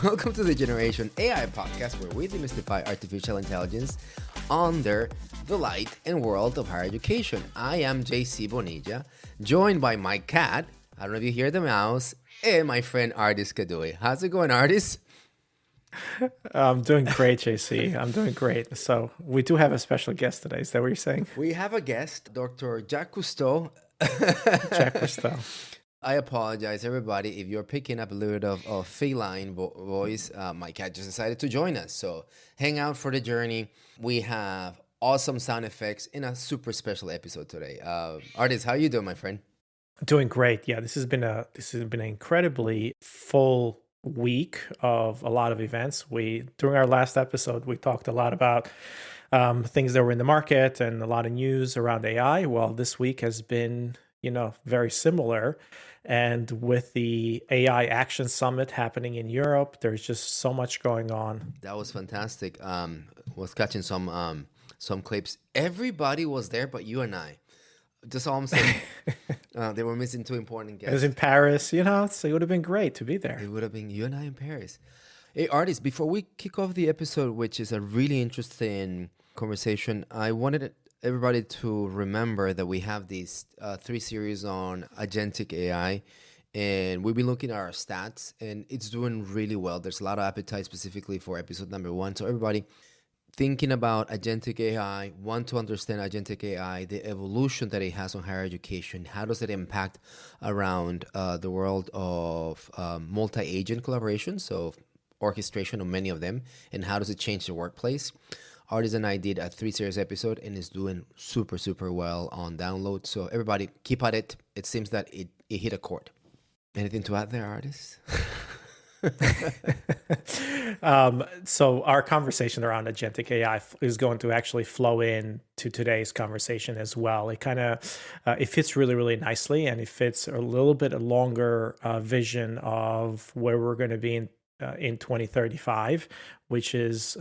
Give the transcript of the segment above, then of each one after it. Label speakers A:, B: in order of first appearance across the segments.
A: Welcome to the Generation AI podcast, where we demystify artificial intelligence under the light and world of higher education. I am JC Bonilla, joined by my cat, I don't know if you hear the mouse, and my friend Ardis Kadiu. How's it going, Ardis?
B: I'm doing great, JC. I'm doing great. So we do have a special guest today. Is that what you're saying?
A: We have a guest, Dr. Jacques Cousteau.
B: Jack Cousteau.
A: I apologize, everybody, if you're picking up a little bit of feline voice. My cat just decided to join us. So hang out for the journey. We have awesome sound effects in a super special episode today. Ardis, how you doing, my friend?
B: Doing great. Yeah, this has been an incredibly full week of a lot of events. During our last episode, we talked a lot about things that were in the market and a lot of news around AI. Well, this week has been, very similar. And with the AI Action Summit happening in Europe, there's just so much going on.
A: That was fantastic. Was catching some clips. Everybody was there, but you and I. Just all I'm saying. They were missing two important guests.
B: It was in Paris, so it would have been great to be there.
A: It would have been you and I in Paris. Hey, Ardis, before we kick off the episode, which is a really interesting conversation, I wanted everybody to remember that we have these three series on Agentic AI, and we've been looking at our stats, and it's doing really well. There's a lot of appetite specifically for episode number 1. So everybody thinking about Agentic AI, want to understand Agentic AI, the evolution that it has on higher education, how does it impact around the world of multi-agent collaboration, so orchestration of many of them, and how does it change the workplace? Ardis and I did a 3-series episode, and it's doing super, super well on download. So everybody, keep at it. It seems that it hit a chord. Anything to add there, Ardis?
B: So our conversation around agentic AI is going to actually flow in to today's conversation as well. It kind of it fits really, really nicely, and it fits a little bit a longer vision of where we're going to be in 2035, which is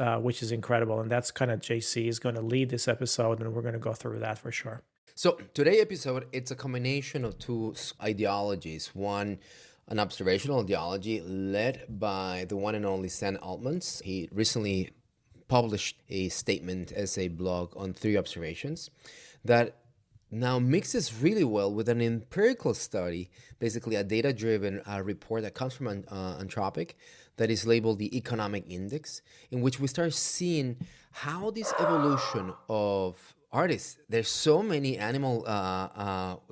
B: incredible. And that's kind of JC is going to lead this episode, and we're going to go through that for sure.
A: So today's episode, it's a combination of two ideologies. One, an observational ideology led by the one and only Sam Altman. He recently published a statement as a blog on 3 observations that now mixes really well with an empirical study, basically a data-driven report that comes from Anthropic that is labeled the Economic Index, in which we start seeing how this evolution of artists. There's so many animal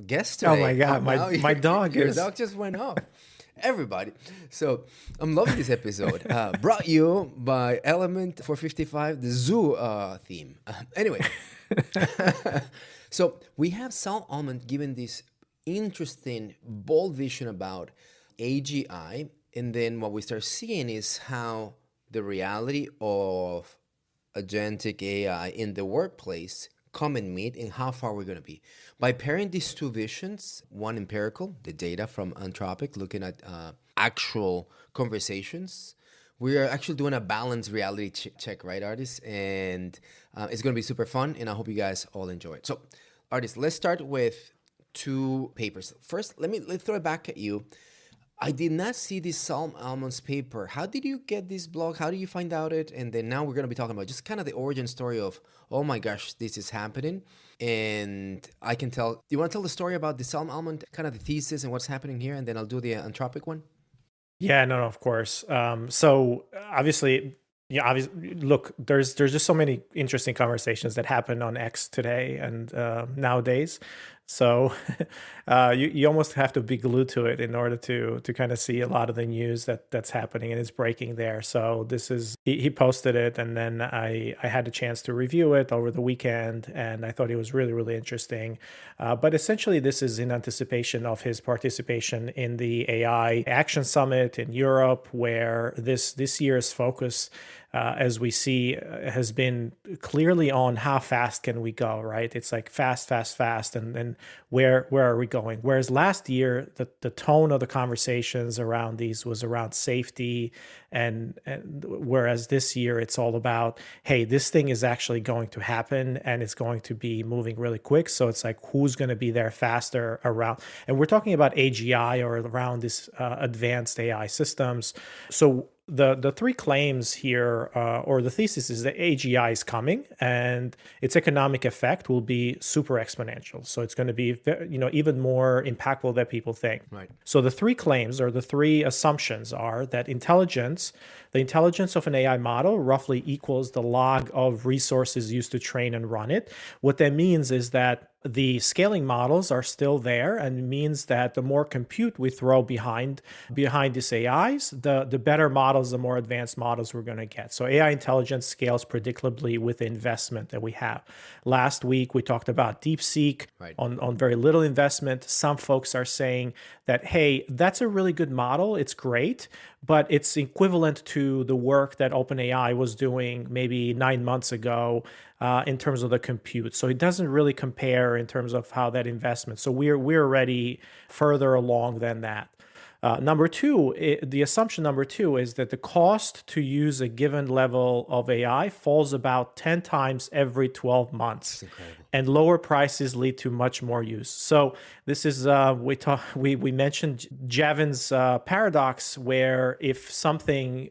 A: guests today.
B: Oh my God, my dog
A: your dog just went off. Everybody. So I'm loving this episode. Brought you by Element 455, the zoo theme. Anyway. So we have Sam Altman given this interesting, bold vision about AGI. And then what we start seeing is how the reality of agentic AI in the workplace come and meet and how far we're going to be. By pairing these two visions, one empirical, the data from Anthropic, looking at actual conversations, we are actually doing a balanced reality check, right, Ardis? And it's going to be super fun, and I hope you guys all enjoy it. So, Ardis, let's start with 2 papers. First, let's throw it back at you. I did not see this Sam Altman's paper. How did you get this blog? How did you find out it? And then now we're going to be talking about just kind of the origin story of, oh my gosh, this is happening. And I can tell, do you want to tell the story about the Sam Altman, kind of the thesis and what's happening here? And then I'll do the Anthropic one.
B: Yeah, no, of course. So obviously, look, there's just so many interesting conversations that happen on X today and nowadays. So you almost have to be glued to it in order to kind of see a lot of the news that's happening and it's breaking there. So this is he posted it, and then I had a chance to review it over the weekend, and I thought it was really, really interesting. But essentially, this is in anticipation of his participation in the AI Action Summit in Europe, where this year's focus, as we see, has been clearly on how fast can we go, right? It's like fast, and then where are we going? Whereas last year, the tone of the conversations around these was around safety, and whereas this year it's all about, hey, this thing is actually going to happen and it's going to be moving really quick. So it's like, who's going to be there faster around? And we're talking about AGI or around this advanced AI systems. So the three claims here, or the thesis, is that AGI is coming, and its economic effect will be super exponential. So it's going to be, even more impactful than people think.
A: Right.
B: So the three claims, or the three assumptions, are that the intelligence of an AI model roughly equals the log of resources used to train and run it. What that means is that the scaling models are still there, and it means that the more compute we throw behind these AIs, the better models, the more advanced models we're going to get. So AI intelligence scales predictably with the investment that we have. Last week, we talked about DeepSeek.
A: Right.
B: On very little investment. Some folks are saying that, hey, that's a really good model. It's great, but it's equivalent to the work that OpenAI was doing maybe 9 months ago in terms of the compute. So it doesn't really compare in terms of how that investment. So we're already further along than that. The assumption number two is that the cost to use a given level of AI falls about 10 times every 12 months. And lower prices lead to much more use. So this is, we mentioned Javin's paradox, where if something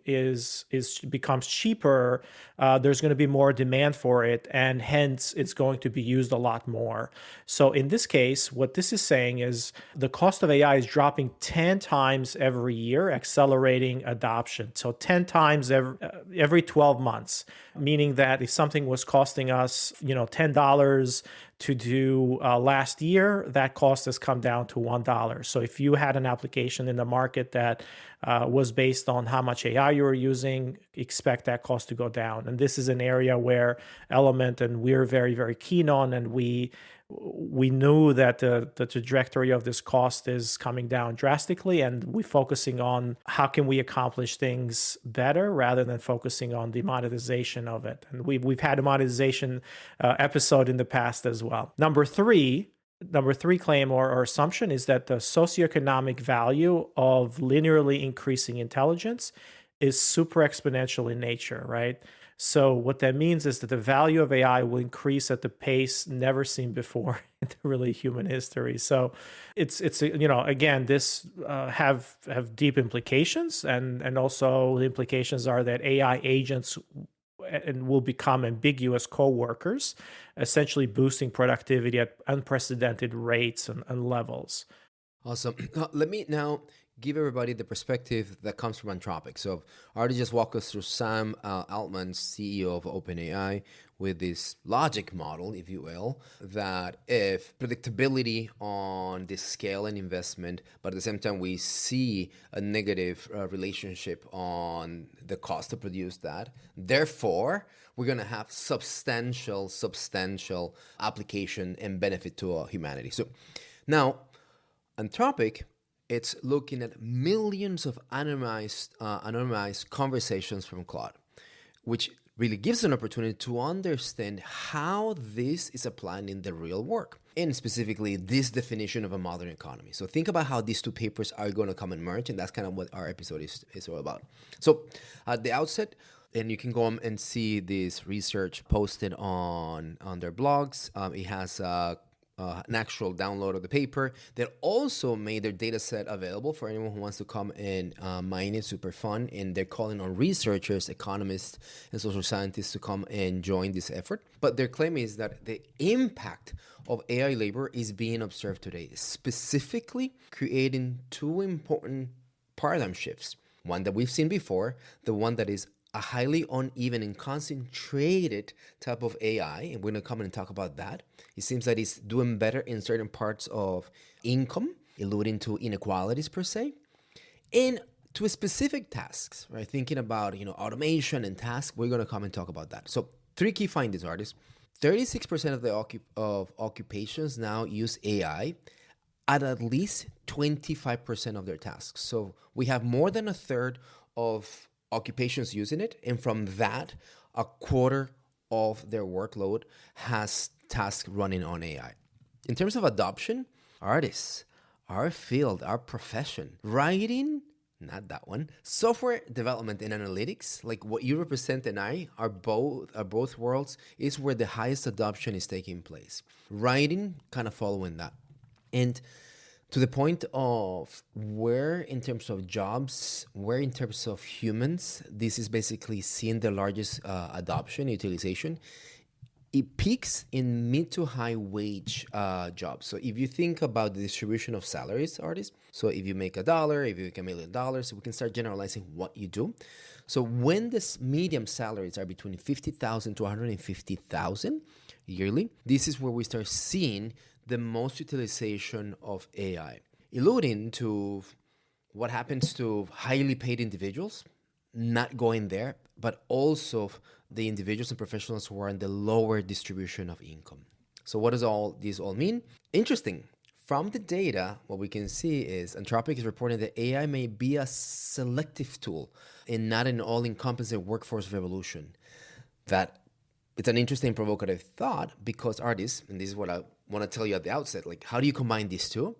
B: becomes cheaper, there's going to be more demand for it, and hence it's going to be used a lot more. So in this case, what this is saying is the cost of AI is dropping 10 times every year, accelerating adoption. So 10 times every 12 months, meaning that if something was costing us, $10 to do last year, that cost has come down to $1. So if you had an application in the market that was based on how much AI you were using, expect that cost to go down. And this is an area where Element and we're very, very keen on, and we knew that the trajectory of this cost is coming down drastically, and we're focusing on how can we accomplish things better rather than focusing on the monetization of it. And we've had a monetization episode in the past as well. Number three claim or assumption is that the socioeconomic value of linearly increasing intelligence is super exponential in nature, right? So what that means is that the value of AI will increase at the pace never seen before in really human history. So it's again, this have deep implications, and also the implications are that AI agents will become ambiguous co-workers, essentially boosting productivity at unprecedented rates and levels.
A: Awesome. Let me now give everybody the perspective that comes from Anthropic. So Ardis just walked us through Sam Altman, CEO of OpenAI, with this logic model, if you will, that if predictability on the scale and investment, but at the same time we see a negative relationship on the cost to produce that, therefore we're going to have substantial application and benefit to humanity. So now Anthropic, it's looking at millions of anonymized conversations from Claude, which really gives an opportunity to understand how this is applied in the real work, and specifically this definition of a modern economy. So think about how these two papers are going to come and merge, and that's kind of what our episode is all about. So at the outset, and you can go on and see this research posted on their blogs. It has an actual download of the paper. They also made their data set available for anyone who wants to come and mine it. Super fun. And they're calling on researchers, economists, and social scientists to come and join this effort. But their claim is that the impact of AI labor is being observed today, specifically creating two important paradigm shifts. One that we've seen before, the one that is a highly uneven and concentrated type of AI, and we're going to come in and talk about that. It seems that it's doing better in certain parts of income, alluding to inequalities per se, and to specific tasks, right? Thinking about, automation and tasks, we're going to come and talk about that. So 3 key findings, Ardis. 36% of the occupations now use AI at least 25% of their tasks. So we have more than a third of occupations using it, and from that, a quarter of their workload has tasks running on AI. In terms of adoption, artists, our field, our profession, writing, not that one, software development and analytics, like what you represent and I are both worlds, is where the highest adoption is taking place. Writing kind of following that. And to the point of where in terms of jobs, where in terms of humans, this is basically seeing the largest adoption, utilization. It peaks in mid to high wage jobs. So if you think about the distribution of salaries, artists, so if you make $1, if you make $1 million, we can start generalizing what you do. So when this medium salaries are between 50,000 to 150,000 yearly, this is where we start seeing the most utilization of AI, alluding to what happens to highly paid individuals, not going there, but also the individuals and professionals who are in the lower distribution of income. So what does all this mean? Interesting. From the data, what we can see is Anthropic is reporting that AI may be a selective tool and not an all-encompassing workforce revolution. That it's an interesting provocative thought because Ardis, and this is what I want to tell you at the outset, like how do you combine these two?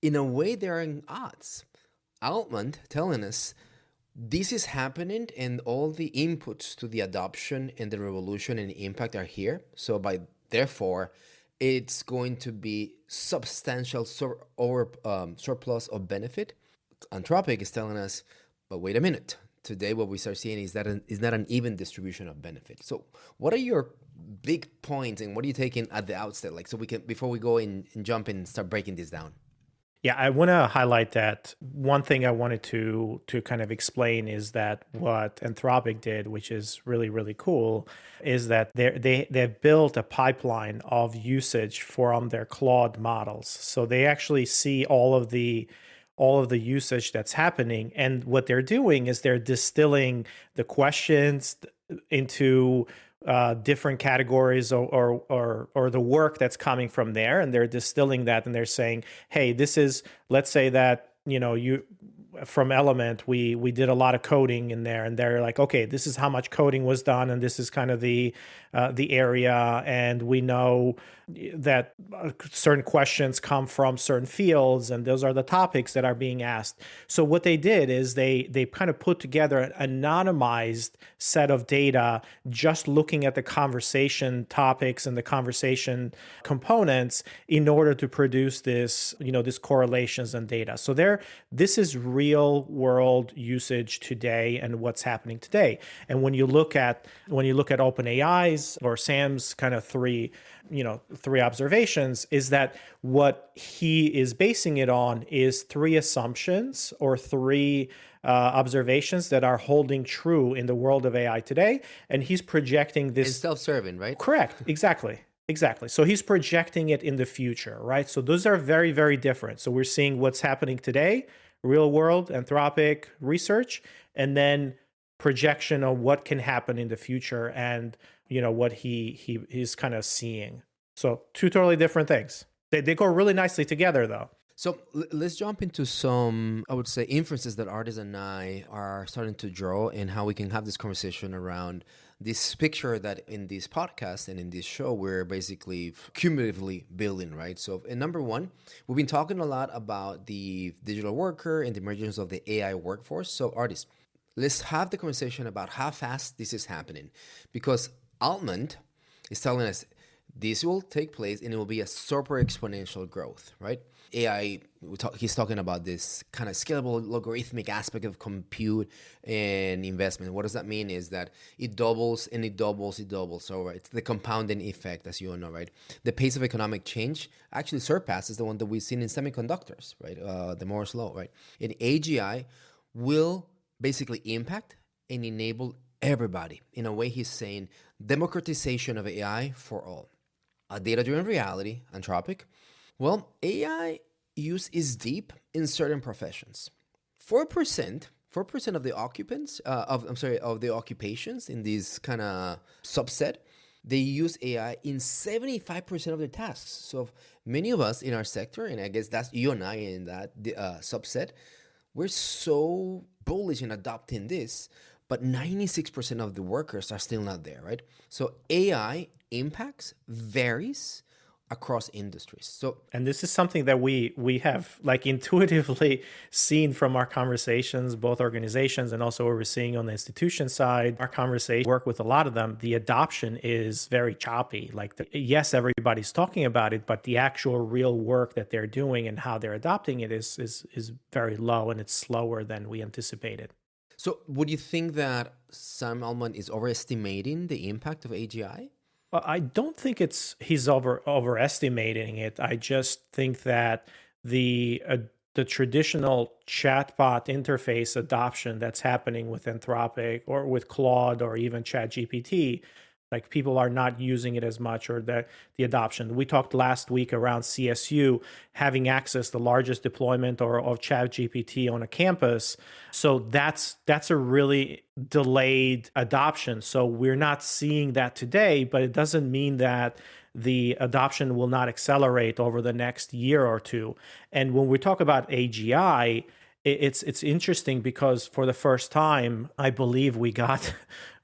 A: In a way, they're in odds. Altman telling us this is happening and all the inputs to the adoption and the revolution and impact are here. So therefore, it's going to be substantial surplus of benefit. Anthropic is telling us, but wait a minute. Today, what we start seeing is that is not an even distribution of benefit. So what are your big points and what are you taking at the outset? Like, so we can, before we go in and jump in and start breaking this down.
B: Yeah, I want to highlight that one thing I wanted to kind of explain is that what Anthropic did, which is really, really cool, is that they've built a pipeline of usage from their Claude models. So they actually see all of the usage that's happening. And what they're doing is they're distilling the questions into different categories or the work that's coming from there, and they're distilling that and they're saying, hey, this is, let's say that, you from Element, we did a lot of coding in there, and they're like, okay, this is how much coding was done, and this is kind of the area, and we know that certain questions come from certain fields, and those are the topics that are being asked. So what they did is they kind of put together an anonymized set of data, just looking at the conversation topics and the conversation components in order to produce this, this correlations and data. So this is real world usage today and what's happening today. And when you look at OpenAI's or Sam's kind of three observations, is that what he is basing it on is three assumptions or three observations that are holding true in the world of AI today. And he's projecting this.
A: And self-serving, right?
B: Correct. Exactly. So he's projecting it in the future, right? So those are very, very different. So we're seeing what's happening today, real world, Anthropic research, and then projection of what can happen in the future and what he's kind of seeing. So two totally different things. They go really nicely together though.
A: So let's jump into some, I would say, inferences that Ardis and I are starting to draw and how we can have this conversation around this picture that in this podcast and in this show, we're basically cumulatively building, right? So in number one, we've been talking a lot about the digital worker and the emergence of the AI workforce. So Ardis, let's have the conversation about how fast this is happening, because Altman is telling us this will take place and it will be a super-exponential growth, right? AI, he's talking about this kind of scalable logarithmic aspect of compute and investment. What does that mean is that it doubles and it doubles. So right, it's the compounding effect, as you all know, right? The pace of economic change actually surpasses the one that we've seen in semiconductors, right? The Moore's law, right? And AGI will basically impact and enable everybody. In a way, he's saying democratization of AI for all. A data-driven reality, Anthropic. Well, AI use is deep in certain professions. 4% of the occupants of the occupations in this kind of subset, they use AI in 75% of their tasks. So many of us in our sector, and I guess that's you and I in that subset, we're so bullish in adopting this, but 96% of the workers are still not there, right? So AI impacts varies across industries. So
B: And this is something that we have like intuitively seen from our conversations, both organizations and also what we're seeing on the institution side. Our conversation work with a lot of them. The adoption is very choppy. Like yes, everybody's talking about it, but the actual real work that they're doing and how they're adopting it is very low, and it's slower than we anticipated.
A: so would you think that Sam Altman is overestimating the impact of AGI?
B: Well, I don't think he's overestimating it. I just think that the traditional chatbot interface adoption that's happening with Anthropic or with Claude or even ChatGPT, like people are not using it as much, or the adoption. We talked last week around CSU having access the largest deployment or of ChatGPT on a campus. So that's a really delayed adoption. So we're not seeing that today, but it doesn't mean that the adoption will not accelerate over the next year or two. And when we talk about AGI, it's interesting because for the first time, I believe we got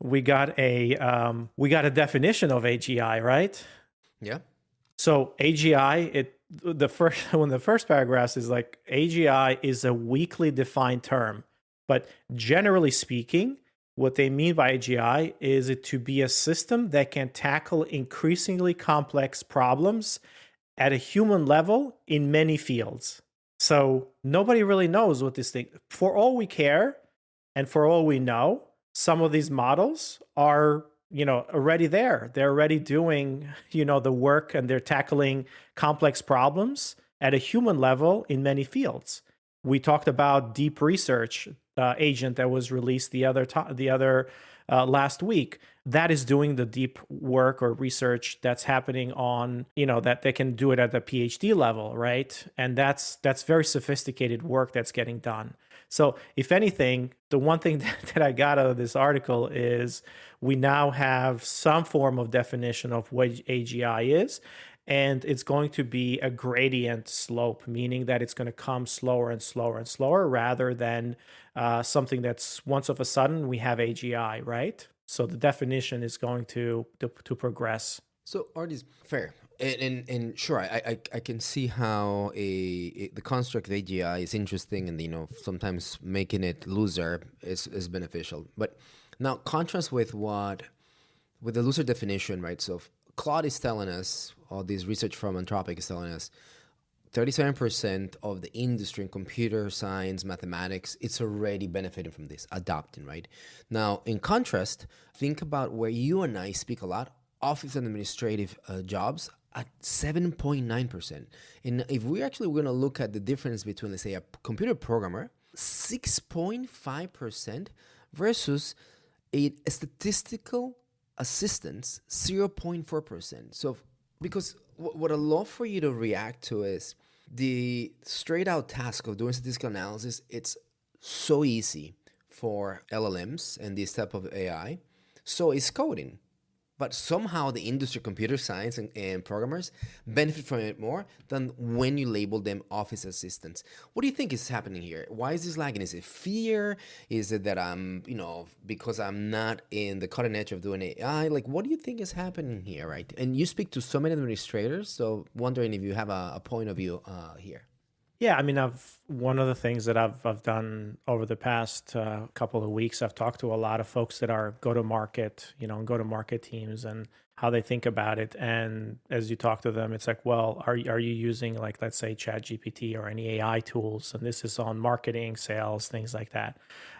B: a definition of AGI, right?
A: Yeah.
B: So AGI, the first paragraph is like AGI is a weakly defined term, but generally speaking, what they mean by AGI is it to be a system that can tackle increasingly complex problems at a human level in many fields. So nobody really knows what this thing, for all we care and for all we know, some of these models are, already there. They're already doing, the work, and they're tackling complex problems at a human level in many fields. We talked about deep research agent that was released the other last week. That is doing the deep work or research that's happening on, that they can do it at the PhD level, right? And that's very sophisticated work that's getting done. So if anything, the one thing that I got out of this article is we now have some form of definition of what AGI is. And it's going to be a gradient slope, meaning that it's going to come slower and slower and slower rather than something that's once of a sudden we have AGI, right? So the definition is going to progress.
A: So Ardis, fair. And sure, I can see how the construct of AGI is interesting, and sometimes making it looser is beneficial. But now contrast with the looser definition, right? So Claude is telling us, or this research from Anthropic is telling us, 37% of the industry in computer science, mathematics, it's already benefiting from this, adopting, right? Now, in contrast, think about where you and I speak a lot, office and administrative jobs at 7.9%. And if we're going to look at the difference between, let's say, a computer programmer, 6.5% versus a statistical assistance, 0.4%. So, because what I'd love for you to react to is the straight out task of doing statistical analysis. It's so easy for LLMs and this type of AI. So is coding. But somehow the industry, computer science and programmers benefit from it more than when you label them office assistants. What do you think is happening here? Why is this lagging? Is it fear? Is it that I'm, because I'm not in the cutting edge of doing AI? Like, what do you think is happening here, right? And you speak to so many administrators, so wondering if you have a point of view here.
B: Yeah, I mean, one of the things that I've done over the past couple of weeks, I've talked to a lot of folks that are go-to-market, go-to-market teams, and how they think about it. And as you talk to them, it's like, well, are you using, like, let's say ChatGPT or any AI tools? And this is on marketing, sales, things like that.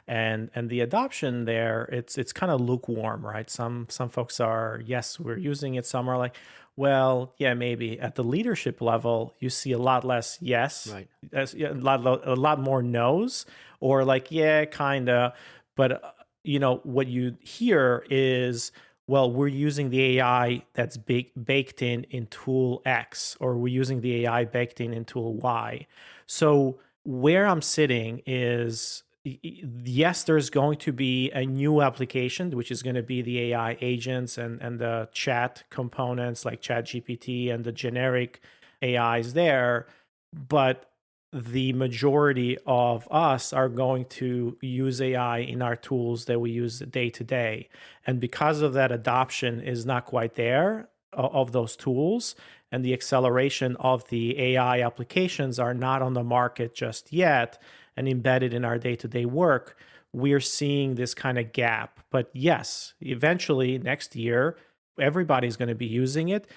B: And the adoption there, it's kind of lukewarm, right? Some folks are, yes, we're using it. Some are like, well, yeah, maybe. At the leadership level, you see a lot less yes,
A: Right.
B: a lot more no's, or like, yeah, kind of. But, what you hear is, well, we're using the AI that's baked in tool X, or we're using the AI baked in tool Y. So where I'm sitting is, yes, there's going to be a new application, which is going to be the AI agents and the chat components like ChatGPT and the generic AIs there. But the majority of us are going to use AI in our tools that we use day to day. And because of that, adoption is not quite there. of those tools and the acceleration of the AI applications are not on the market just yet and embedded in our day-to-day work, we're seeing this kind of gap. But yes, eventually next year, everybody's going to be using it.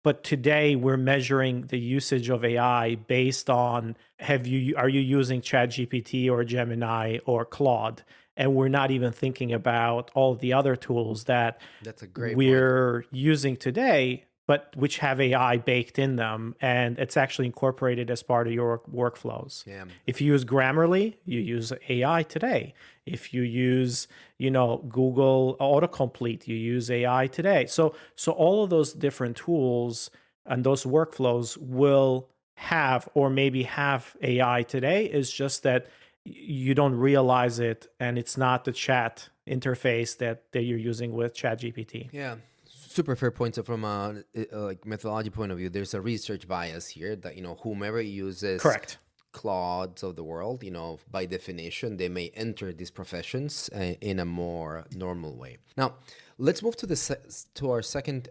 B: But today we're measuring the usage of AI based on are you using ChatGPT or Gemini or Claude? And we're not even thinking about all the other tools that
A: That's a great point.
B: we're using today, but which have AI baked in them, and it's actually incorporated as part of your workflows.
A: Yeah.
B: If you use Grammarly, you use AI today. If you use, Google autocomplete, you use AI today. So all of those different tools and those workflows will have or maybe have AI today. Is just that you don't realize it, and it's not the chat interface that you're using with ChatGPT.
A: Yeah, super fair point. So from a like methodology point of view, there's a research bias here that whomever uses
B: Correct.
A: Claudes of the world, by definition, they may enter these professions in a more normal way. Now, let's move to our second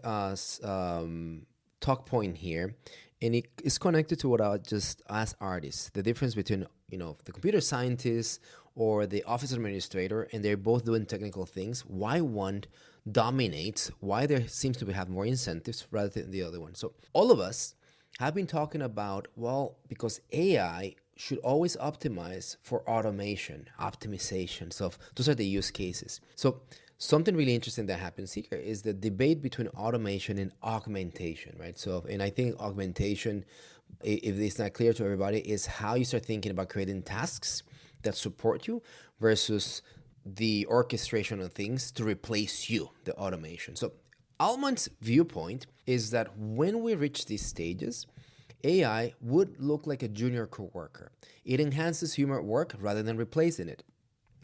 A: talk point here, and it is connected to what I just asked Ardis, the difference between the computer scientist or the office administrator, and they're both doing technical things. Why one dominates? Why there seems to have more incentives rather than the other one? So all of us have been talking about, well, because AI should always optimize for automation, optimization. So those are the use cases. So something really interesting that happens here is the debate between automation and augmentation, right? So, and I think augmentation, if it's not clear to everybody, is how you start thinking about creating tasks that support you versus the orchestration of things to replace you, the automation. So Altman's viewpoint is that when we reach these stages, AI would look like a junior coworker. It enhances human work rather than replacing it.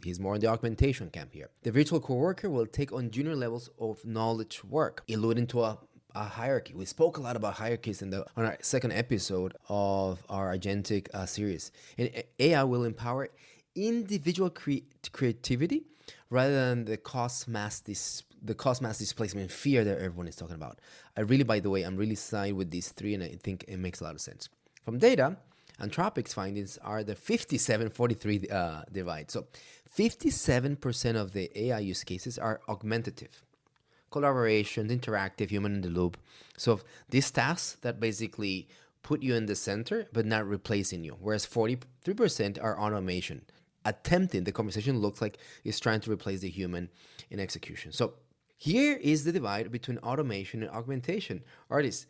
A: He's more in the augmentation camp here. The virtual coworker will take on junior levels of knowledge work, alluding to a hierarchy. We spoke a lot about hierarchies on our second episode of our Agentic series. And AI will empower individual creativity rather than the cost mass displacement fear that everyone is talking about. I'm really side with these three, and I think it makes a lot of sense. From data, Anthropic's findings are the 57-43 divide. So 57% of the AI use cases are augmentative. Collaboration, interactive, human in the loop. So these tasks that basically put you in the center but not replacing you, whereas 43% are automation. Attempting, the conversation looks like it's trying to replace the human in execution. So here is the divide between automation and augmentation. Ardis,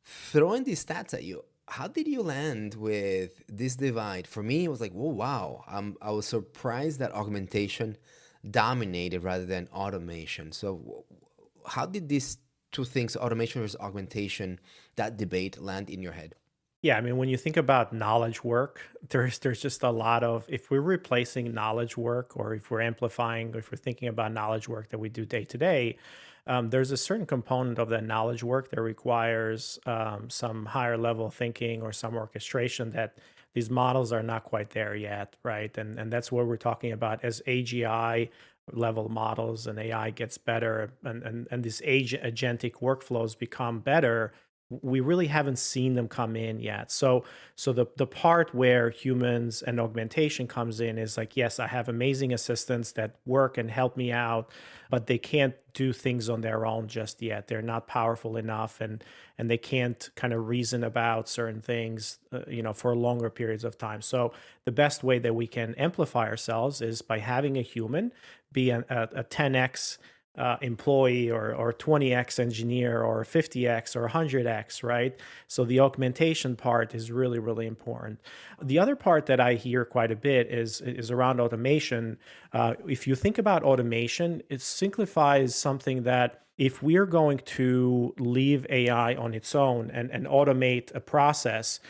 A: throwing these stats at you, how did you land with this divide? For me, it was like, whoa, wow. I was surprised that augmentation dominated rather than automation. So how did these two things, automation versus augmentation, that debate land in your head?
B: Yeah, I mean, when you think about knowledge work, there's just a lot of, if we're replacing knowledge work, or if we're amplifying, if we're thinking about knowledge work that we do day to day, there's a certain component of that knowledge work that requires some higher level thinking or some orchestration that these models are not quite there yet, right? And that's what we're talking about as AGI level models and AI gets better, and these agentic workflows become better. We really haven't seen them come in yet. So the part where humans and augmentation comes in is like, yes, I have amazing assistants that work and help me out, but they can't do things on their own just yet. They're not powerful enough, and they can't kind of reason about certain things, for longer periods of time. So the best way that we can amplify ourselves is by having a human be a 10x employee or 20x engineer or 50x or 100x, right? So the augmentation part is really, really important. The other part that I hear quite a bit is around automation. If you think about automation, it simplifies something that if we're going to leave AI on its own and automate a process,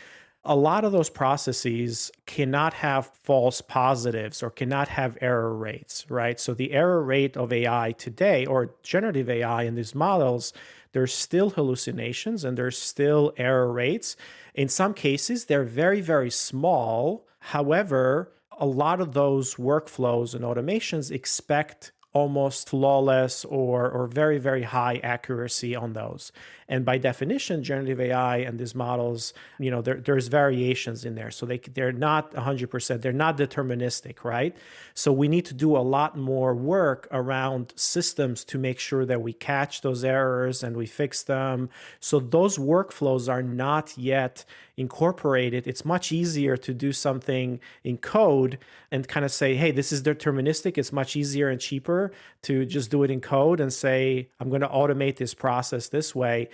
B: a lot of those processes cannot have false positives or cannot have error rates, right? So the error rate of AI today, or generative AI in these models, there's still hallucinations and there's still error rates. In some cases, they're very, very small. However, a lot of those workflows and automations expect almost flawless or very, very high accuracy on those. And by definition, generative AI and these models, there's variations in there. So they're not 100%, they're not deterministic, right? So we need to do a lot more work around systems to make sure that we catch those errors and we fix them. So those workflows are not yet incorporated. It's much easier to do something in code and kind of say, hey, this is deterministic. It's much easier and cheaper to just do it in code and say, I'm going to automate this process this way.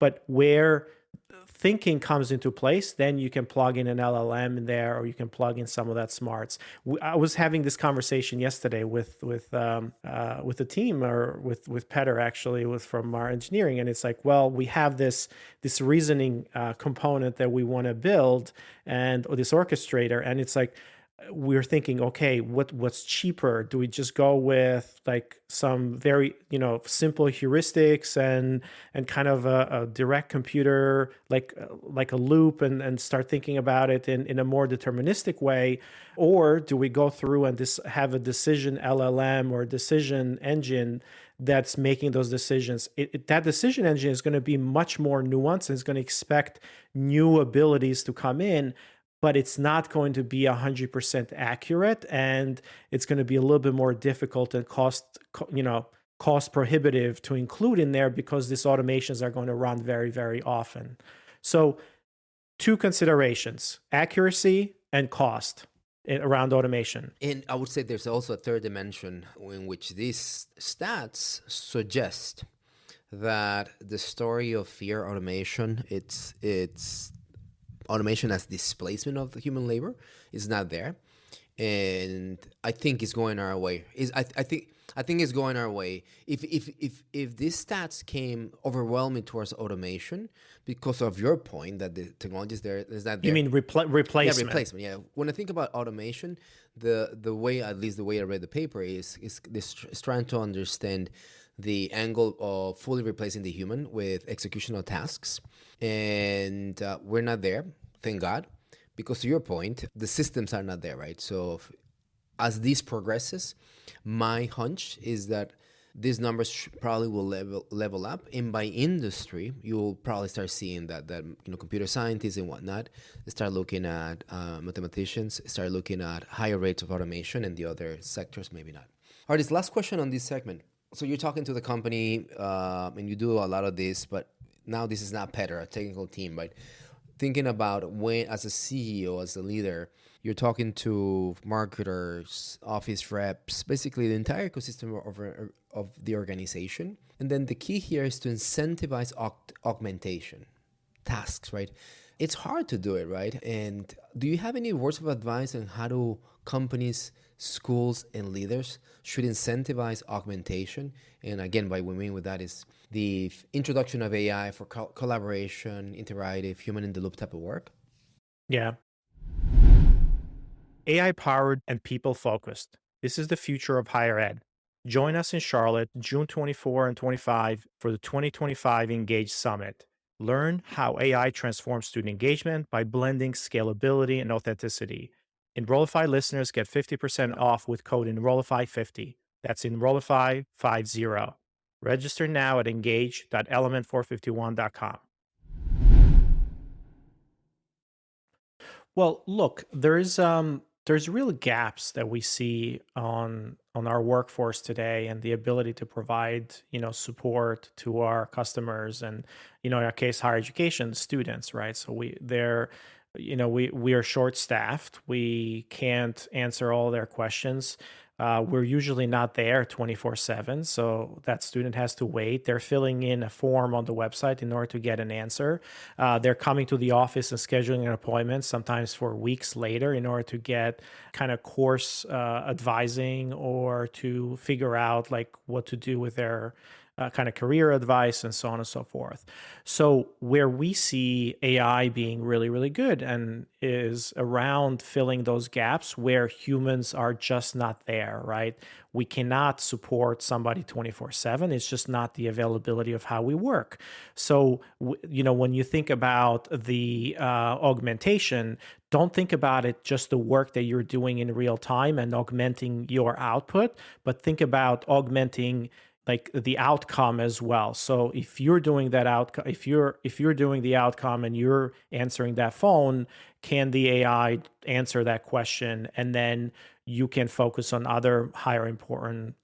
B: But where thinking comes into place, then you can plug in an LLM in there, or you can plug in some of that smarts. I was having this conversation yesterday with the team, or with Petter actually, from our engineering, and it's like, well, we have this reasoning component that we want to build, or this orchestrator, and it's like, we're thinking, okay, what's cheaper? Do we just go with like some very simple heuristics and kind of a direct computer, like a loop, and start thinking about it in a more deterministic way? Or do we go through and have a decision LLM or decision engine that's making those decisions? That decision engine is going to be much more nuanced and is going to expect new abilities to come in, but it's not going to be 100% accurate, and it's going to be a little bit more difficult and cost prohibitive to include in there, because these automations are going to run very, very often. So 2 considerations: accuracy and cost around automation.
A: And I would say there's also a third dimension in which these stats suggest that the story of fear automation, it's automation as displacement of the human labor, is not there, and I think it's going our way. I think it's going our way. If these stats came overwhelming towards automation, because of your point that the technology is not there.
B: You mean replacement?
A: Yeah, replacement. Yeah. When I think about automation, the way, at least the way I read the paper, is trying to understand the angle of fully replacing the human with executional tasks. And we're not there, thank God, because to your point, the systems are not there, right? So as this progresses, my hunch is that these numbers probably will level up, and by industry, you'll probably start seeing that computer scientists and whatnot start looking at mathematicians, start looking at higher rates of automation, and the other sectors maybe not. Ardis, last question on this segment. So you're talking to the company, and you do a lot of this, but now this is not Petter, a technical team, right? Thinking about when, as a CEO, as a leader, you're talking to marketers, office reps, basically the entire ecosystem of the organization. And then the key here is to incentivize augmentation tasks, right? It's hard to do it, right? And do you have any words of advice on how do companies, schools, and leaders should incentivize augmentation? And again, by what we mean with that is the introduction of AI for collaboration, interactive, human-in-the-loop type of work.
B: Yeah. AI-powered and people-focused. This is the future of higher ed. Join us in Charlotte, June 24 and 25 for the 2025 Engage Summit. Learn how AI transforms student engagement by blending scalability and authenticity. Enrollify listeners get 50% off with code Enrollify50. That's Enrollify50. Register now at engage.element451.com. Well, look, there's real gaps that we see on our workforce today, and the ability to provide support to our customers, and in our case, higher education students, right? So we are short staffed. We can't answer all their questions. We're usually not there 24/7, so that student has to wait. They're filling in a form on the website in order to get an answer. They're coming to the office and scheduling an appointment, sometimes for weeks later, in order to get kind of course advising, or to figure out like what to do with their kind of career advice and so on and so forth. So where we see AI being really, really good and is around filling those gaps where humans are just not there, right? We cannot support somebody 24/7. It's just not the availability of how we work. So, when you think about the augmentation, don't think about it just the work that you're doing in real time and augmenting your output, but think about augmenting like the outcome as well. So if you're doing that outcome, if you're doing the outcome and you're answering that phone, can the AI answer that question, and then you can focus on other higher important,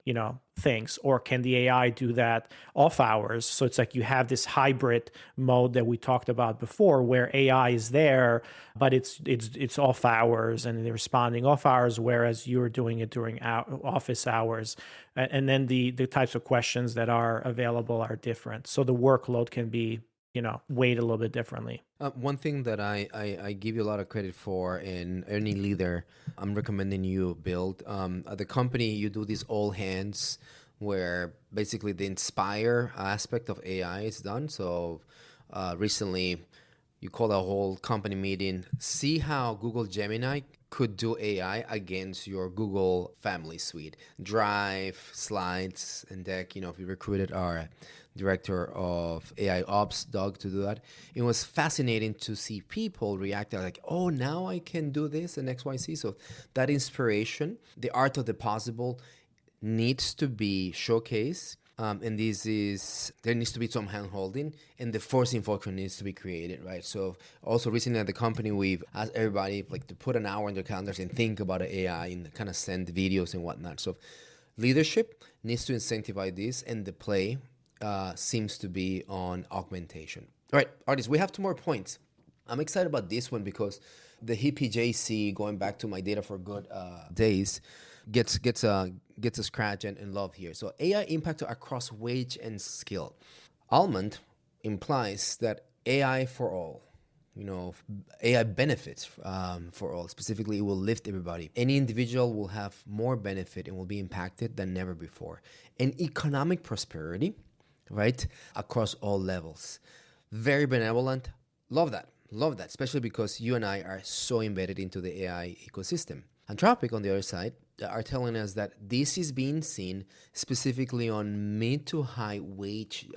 B: things? Or can the AI do that off hours? So it's like you have this hybrid mode that we talked about before, where AI is there, but it's off hours and they're responding off hours, whereas you're doing it during office hours. And then the types of questions that are available are different. So the workload can be, weighed a little bit differently.
A: One thing that I give you a lot of credit for, and any leader I'm recommending you build, at the company you do these all hands where basically the inspire aspect of AI is done. So recently you called a whole company meeting, see how Google Gemini could do AI against your Google Family Suite, Drive, Slides, and Deck. If you recruited our director of AI Ops, Doug, to do that, it was fascinating to see people react like, oh, now I can do this and XYZ. So that inspiration, the art of the possible, needs to be showcased. And there needs to be some hand holding, and the forcing function needs to be created, right? So also recently at the company, we've asked everybody to put an hour in their calendars and think about AI and kind of send videos and whatnot. So leadership needs to incentivize this, and the play seems to be on augmentation. All right, Ardis, we have 2 more points. I'm excited about this one because the hippie JC, going back to my data for good days, gets a scratch and love here. So AI impact across wage and skill. Altman implies that AI for all, AI benefits for all. Specifically, it will lift everybody. Any individual will have more benefit and will be impacted than never before. And economic prosperity, right, across all levels. Very benevolent. Love that, especially because you and I are so embedded into the AI ecosystem. Anthropic, on the other side, are telling us that this is being seen specifically on mid to high wage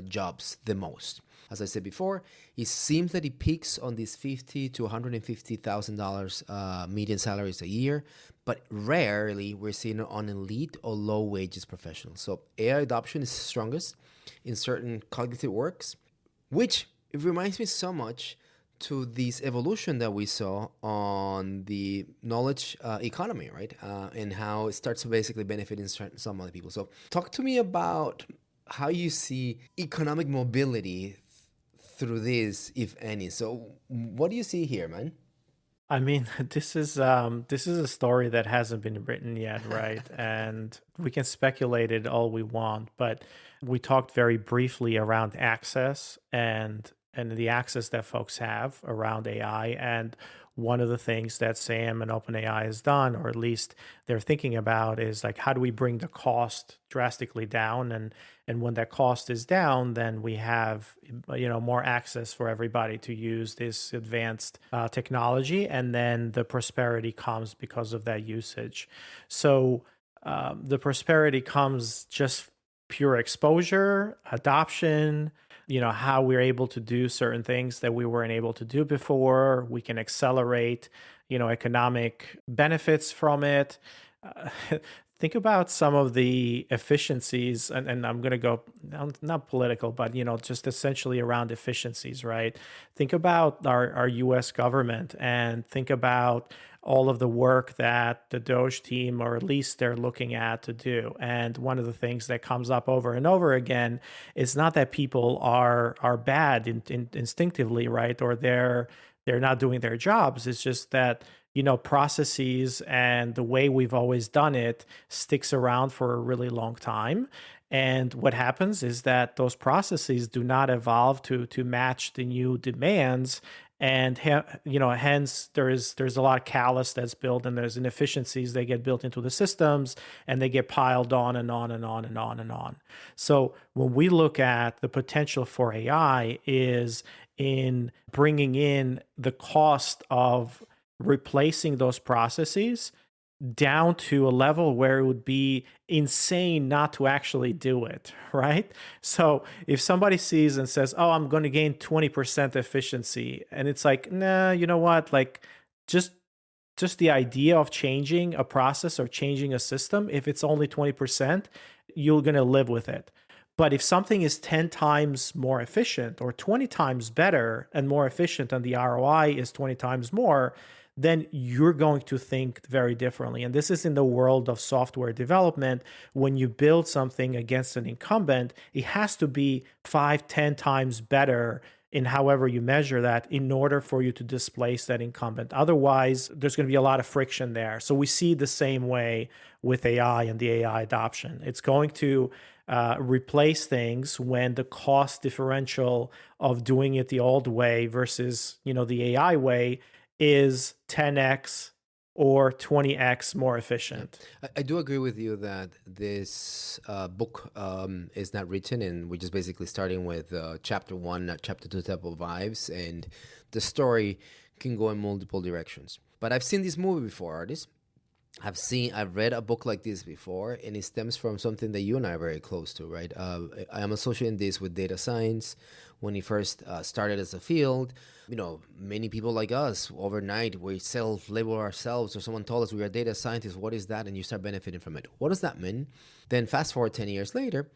A: jobs the most. As I said before, it seems that it peaks on these $50,000 to $150,000 median salaries a year, but rarely we're seeing it on elite or low wages professionals. So AI adoption is strongest in certain cognitive works, which it reminds me so much to this evolution that we saw on the knowledge economy, right? And how it starts to basically benefit some other people. So talk to me about how you see economic mobility through this, if any. So what do you see here, man?
B: I mean, this is a story that hasn't been written yet, right? And we can speculate it all we want, but we talked very briefly around access and the access that folks have around AI. And one of the things that Sam and OpenAI has done, or at least they're thinking about, is like, how do we bring the cost drastically down? And when that cost is down, then we have more access for everybody to use this advanced technology, and then the prosperity comes because of that usage. So the prosperity comes just pure exposure, adoption, how we're able to do certain things that we weren't able to do before. We can accelerate, economic benefits from it. Think about some of the efficiencies, and I'm going to go not political, but just essentially around efficiencies, right? Think about our U.S. government, and think about all of the work that the Doge team, or at least they're looking at, to do. And one of the things that comes up over and over again is not that people are bad instinctively, right? Or they're not doing their jobs. It's just that processes and the way we've always done it sticks around for a really long time. And what happens is that those processes do not evolve to match the new demands. and hence there's a lot of callus that's built, and there's inefficiencies that get built into the systems, and they get piled on and on and on and on and on. So when we look at the potential for AI is in bringing in the cost of replacing those processes down to a level where it would be insane not to actually do it, right? So if somebody sees and says, "Oh, I'm going to gain 20% efficiency," and it's like, "Nah, you know what? Like just the idea of changing a process or changing a system, if it's only 20%, you're going to live with it." But if something is 10 times more efficient or 20 times better and more efficient, and the ROI is 20 times more, then you're going to think very differently. And this is in the world of software development. When you build something against an incumbent, it has to be 5, 10 times better in however you measure that in order for you to displace that incumbent. Otherwise, there's going to be a lot of friction there. So we see the same way with AI and the AI adoption. It's going to replace things when the cost differential of doing it the old way versus the AI way is 10x or 20x more efficient.
A: I do agree with you that this book is not written, and we're just basically starting with chapter 1, not chapter 2 type of vibes, and the story can go in multiple directions. But I've seen this movie before, Ardis. I've read a book like this before, and it stems from something that you and I are very close to, right? I am associating this with data science. When it first started as a field, many people like us, overnight, we self-label ourselves, or someone told us we are data scientists. What is that? And you start benefiting from it. What does that mean? Then fast forward 10 years later,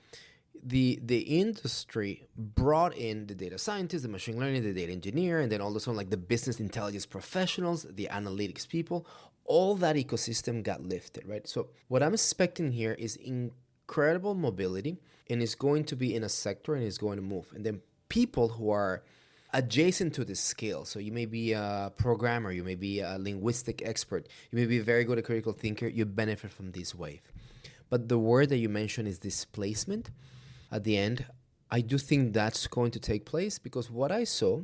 A: the industry brought in the data scientists, the machine learning, the data engineer, and then all of a sudden, like the business intelligence professionals, the analytics people, all that ecosystem got lifted, right? So what I'm expecting here is incredible mobility, and it's going to be in a sector, and it's going to move. And then people who are adjacent to this skill. So you may be a programmer, you may be a linguistic expert, you may be very good at critical thinker, you benefit from this wave. But the word that you mentioned is displacement. At the end, I do think that's going to take place, because what I saw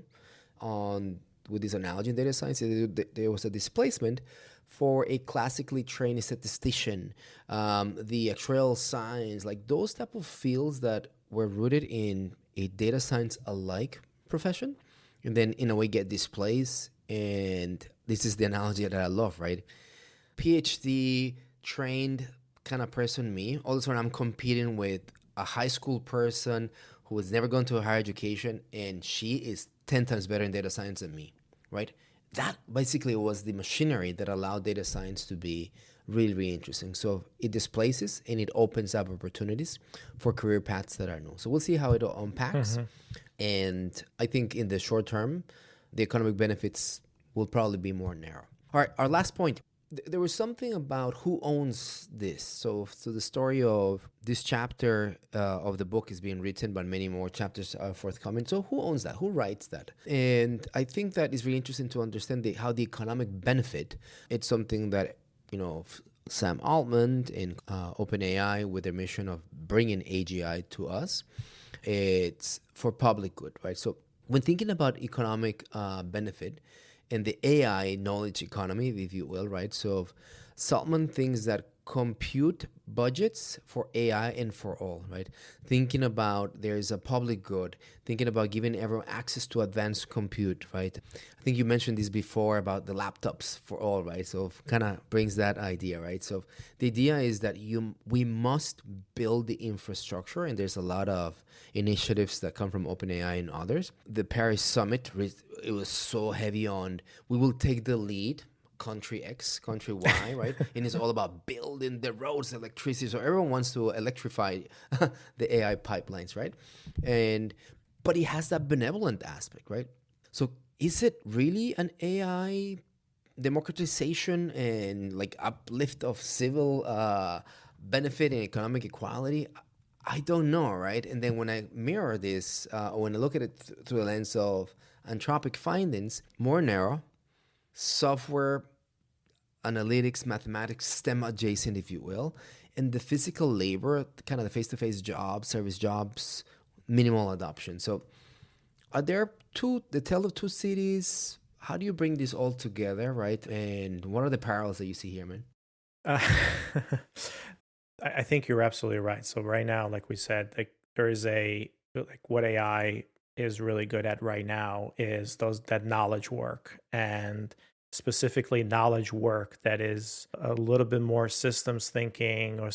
A: with this analogy in data science, there was a displacement for a classically trained statistician, the actuarial science, like those type of fields that were rooted in a data science alike profession, and then in a way get displaced. And this is the analogy that I love, right? PhD trained kind of person, me, all of a sudden I'm competing with a high school person who has never gone to a higher education, and she is 10 times better in data science than me, right? That basically was the machinery that allowed data science to be really, really interesting. So it displaces and it opens up opportunities for career paths that are new. So we'll see how it all unpacks. And I think in the short term, the economic benefits will probably be more narrow. All right, our last point. There was something about who owns this. So the story of this chapter of the book is being written, but many more chapters are forthcoming. So who owns that? Who writes that? And I think that is really interesting to understand how the economic benefit, it's something that, Sam Altman and OpenAI, with their mission of bringing AGI to us, it's for public good, right? So when thinking about economic benefit, and the AI knowledge economy, if you will, right? So Saltman thinks that compute budgets for AI and for all, right? Thinking about there's a public good, thinking about giving everyone access to advanced compute, right? I think you mentioned this before about the laptops for all, right? So kind of brings that idea, right? So the idea is that we must build the infrastructure, and there's a lot of initiatives that come from OpenAI and others. The Paris Summit, it was so heavy on, we will take the lead, country X, country Y, right? And it's all about building the roads, electricity. So everyone wants to electrify the AI pipelines, right? But it has that benevolent aspect, right? So is it really an AI democratization and like uplift of civil benefit and economic equality? I don't know, right? And then when I mirror this, or when I look at it through the lens of Anthropic findings, more narrow, software, analytics, mathematics, STEM adjacent, if you will, and the physical labor, kind of the face-to-face jobs, service jobs, minimal adoption. So are there the tale of two cities? How do you bring this all together, right? And what are the parallels that you see here, man?
B: Uh, I think you're absolutely right. So right now, like we said, like there is like what AI is really good at right now is that knowledge work, and specifically knowledge work that is a little bit more systems thinking or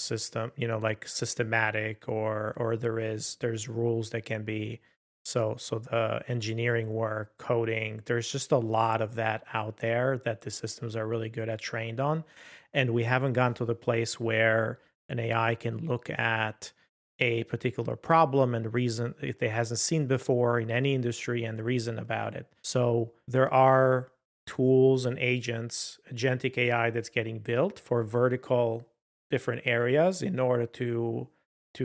B: like systematic, or there's rules that can be so the engineering work, coding, there's just a lot of that out there that the systems are really good at trained on. And we haven't gotten to the place where an AI can look at a particular problem and reason if it hasn't seen before in any industry and reason about it. So there are tools and agents, agentic AI that's getting built for vertical different areas in order to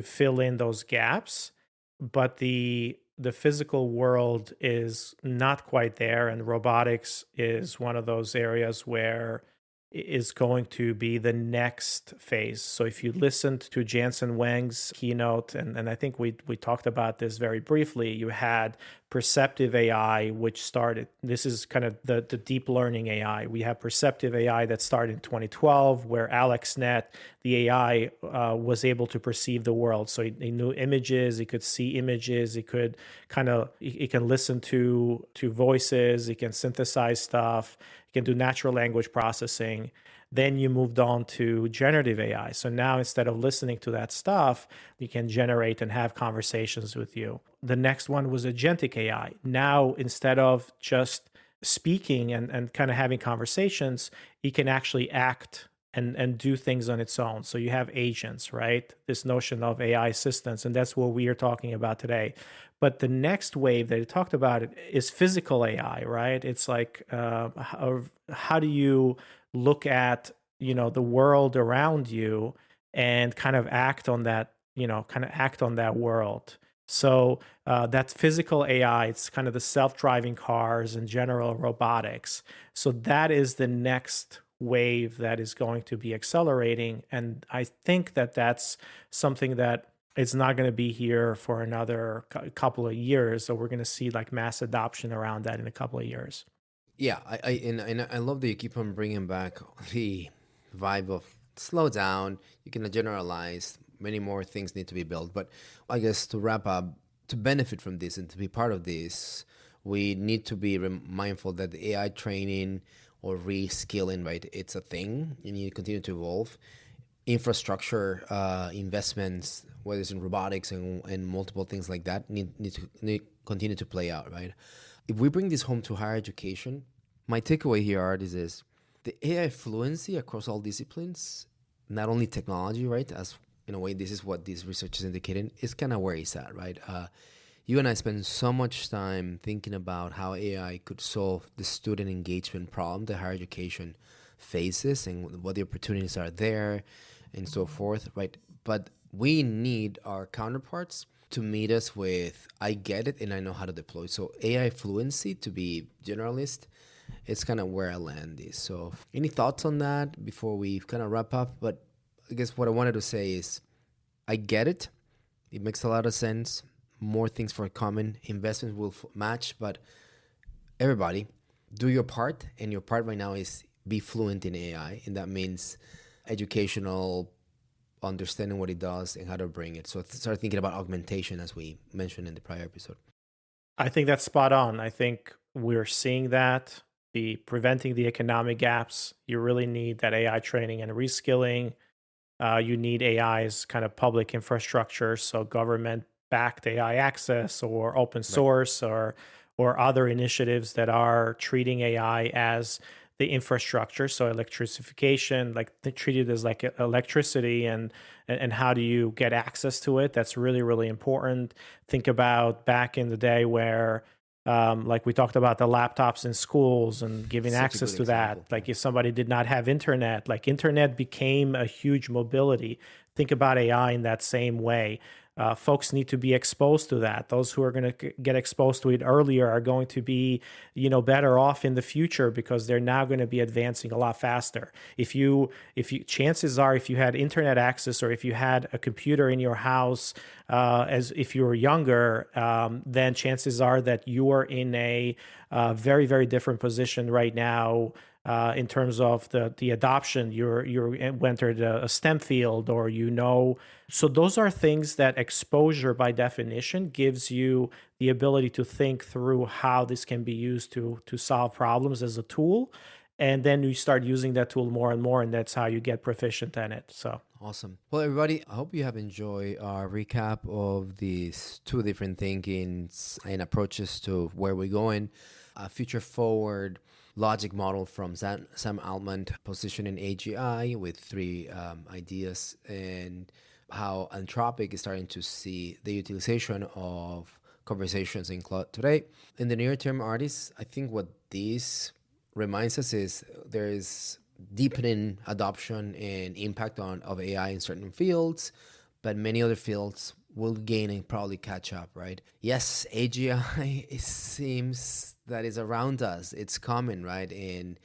B: fill in those gaps. But the physical world is not quite there, and robotics is one of those areas where is going to be the next phase. So if you listened to Jensen Wang's keynote, and I think we talked about this very briefly, you had perceptive AI, which started, this is kind of the deep learning AI. We have perceptive AI that started in 2012, where AlexNet, the AI, was able to perceive the world. So he knew images, he could see images, he could he can listen to voices, he can synthesize stuff, he can do natural language processing. Then you moved on to generative AI. So now instead of listening to that stuff, you can generate and have conversations with you. The next one was agentic AI. Now, instead of just speaking and kind of having conversations, it can actually act and do things on its own. So you have agents, right? This notion of AI assistants, and that's what we are talking about today. But the next wave that it talked about is physical AI, right? It's like how do you look at the world around you and kind of act on that, world. So that's physical AI. It's kind of the self-driving cars and general robotics. So that is the next wave that is going to be accelerating, and I think that that's something that it's not going to be here for another couple of years. So we're going to see like mass adoption around that in a couple of years.
A: Yeah, and I love that you keep on bringing back the vibe of slow down. You can generalize. Many more things need to be built. But I guess to wrap up, to benefit from this and to be part of this, we need to be mindful that the AI training or reskilling, right? It's a thing. You need to continue to evolve. Infrastructure investments, whether it's in robotics and multiple things like that, need to continue to play out, right? If we bring this home to higher education, my takeaway here, Ardis, is the AI fluency across all disciplines, not only technology, right? As in a way, this is what this research is indicating, is kind of where it's at, right? You and I spend so much time thinking about how AI could solve the student engagement problem that higher education faces and what the opportunities are there and so forth, right? But we need our counterparts to meet us with, I get it and I know how to deploy. So AI fluency, to be generalist, it's kind of where I land is. So any thoughts on that before we kind of wrap up? But I guess what I wanted to say is I get it. It makes a lot of sense. More things for common investments will match, but everybody do your part. And your part right now is be fluent in AI. And that means educational, understanding what it does and how to bring it. So start thinking about augmentation, as we mentioned in the prior episode.
B: I think that's spot on. I think we're seeing that preventing the economic gaps. You really need that AI training and reskilling. You need AI's kind of public infrastructure, so government-backed AI access or open source, right, or other initiatives that are treating AI as the infrastructure. So electrification, like they treat it as like electricity, and how do you get access to it? That's really, really important. Think about back in the day where like we talked about the laptops in schools and giving access to that. Like if somebody did not have internet, like internet became a huge mobility. Think about AI in that same way. folks need to be exposed to that. Those who are going to get exposed to it earlier are going to be, better off in the future because they're now going to be advancing a lot faster. Chances are, if you had internet access or if you had a computer in your house, as if you were younger, then chances are that you are in a very, very different position right now. In terms of the adoption, you're entered a STEM field, or so those are things that exposure by definition gives you the ability to think through how this can be used to solve problems as a tool, and then you start using that tool more and more, and that's how you get proficient in it. So
A: awesome. Well, everybody, I hope you have enjoyed our recap of these two different thinkings and approaches to where we're going. Future forward logic model from Sam Altman, positioning AGI with three ideas, and how Anthropic is starting to see the utilization of conversations in cloud today. In the near term, Ardis, I think what this reminds us is there is deepening adoption and impact of AI in certain fields, but many other fields will gain and probably catch up, right? Yes, AGI, it seems that is around us. It's coming, right? And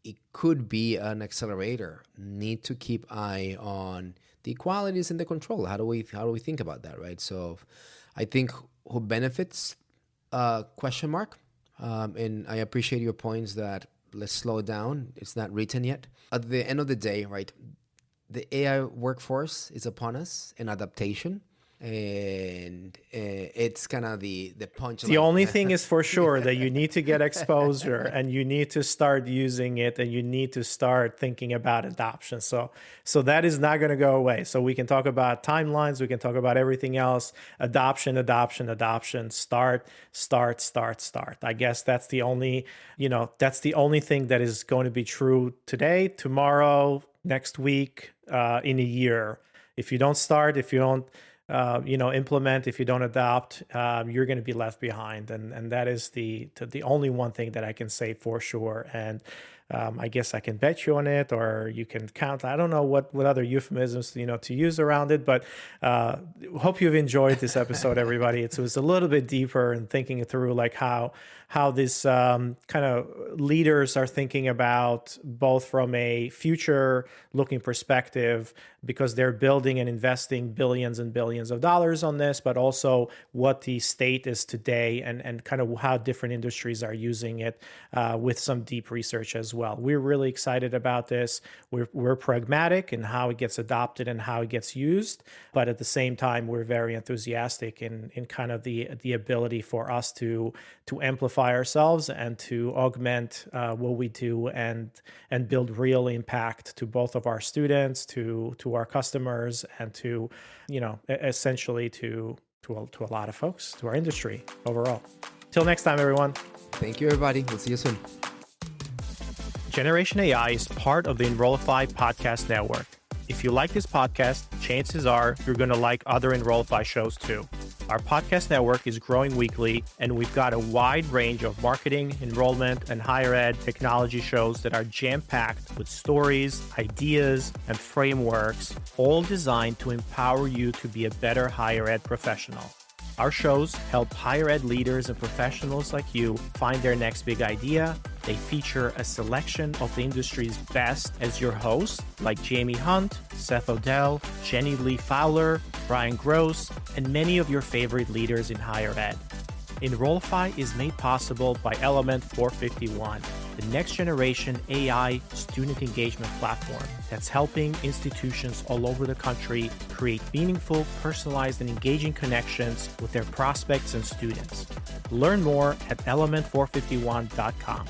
A: it could be an accelerator. Need to keep eye on the equalities and the control. How do we think about that, right? So I think who benefits, question mark. And I appreciate your points that let's slow down. It's not written yet. At the end of the day, right, the AI workforce is upon us in adaptation. And it's kind of the punch.
B: The only thing is for sure that you need to get exposure and you need to start using it and you need to start thinking about adoption. So that is not going to go away. So we can talk about timelines. We can talk about everything else. Adoption. Start. I guess that's the only, thing that is going to be true today, tomorrow, next week, in a year. If you don't start, if you don't, implement, if you don't adopt, you're going to be left behind. And that is the only one thing that I can say for sure. And I guess I can bet you on it, or you can count. I don't know what other euphemisms, to use around it, but hope you've enjoyed this episode, everybody. It was a little bit deeper and thinking it through, like how this kind of leaders are thinking about, both from a future looking perspective, because they're building and investing billions and billions of dollars on this, but also what the state is today and kind of how different industries are using it, with some deep research as well. We're really excited about this. We're pragmatic in how it gets adopted and how it gets used, but at the same time, we're very enthusiastic in kind of the ability for us to amplify ourselves and to augment what we do and build real impact to both of our students, to our customers, and to, essentially to a lot of folks, to our industry overall. Till next time, everyone.
A: Thank you, everybody. We'll see you soon.
B: Generation AI is part of the Enrollify podcast network. If you like this podcast, chances are you're going to like other Enrollify shows too. Our podcast network is growing weekly, and we've got a wide range of marketing, enrollment, and higher ed technology shows that are jam-packed with stories, ideas, and frameworks, all designed to empower you to be a better higher ed professional. Our shows help higher ed leaders and professionals like you find their next big idea. They feature a selection of the industry's best as your hosts, like Jamie Hunt, Seth Odell, Jenny Lee Fowler, Brian Gross, and many of your favorite leaders in higher ed. Enrollify is made possible by Element 451, the next generation AI student engagement platform that's helping institutions all over the country create meaningful, personalized, and engaging connections with their prospects and students. Learn more at element451.com.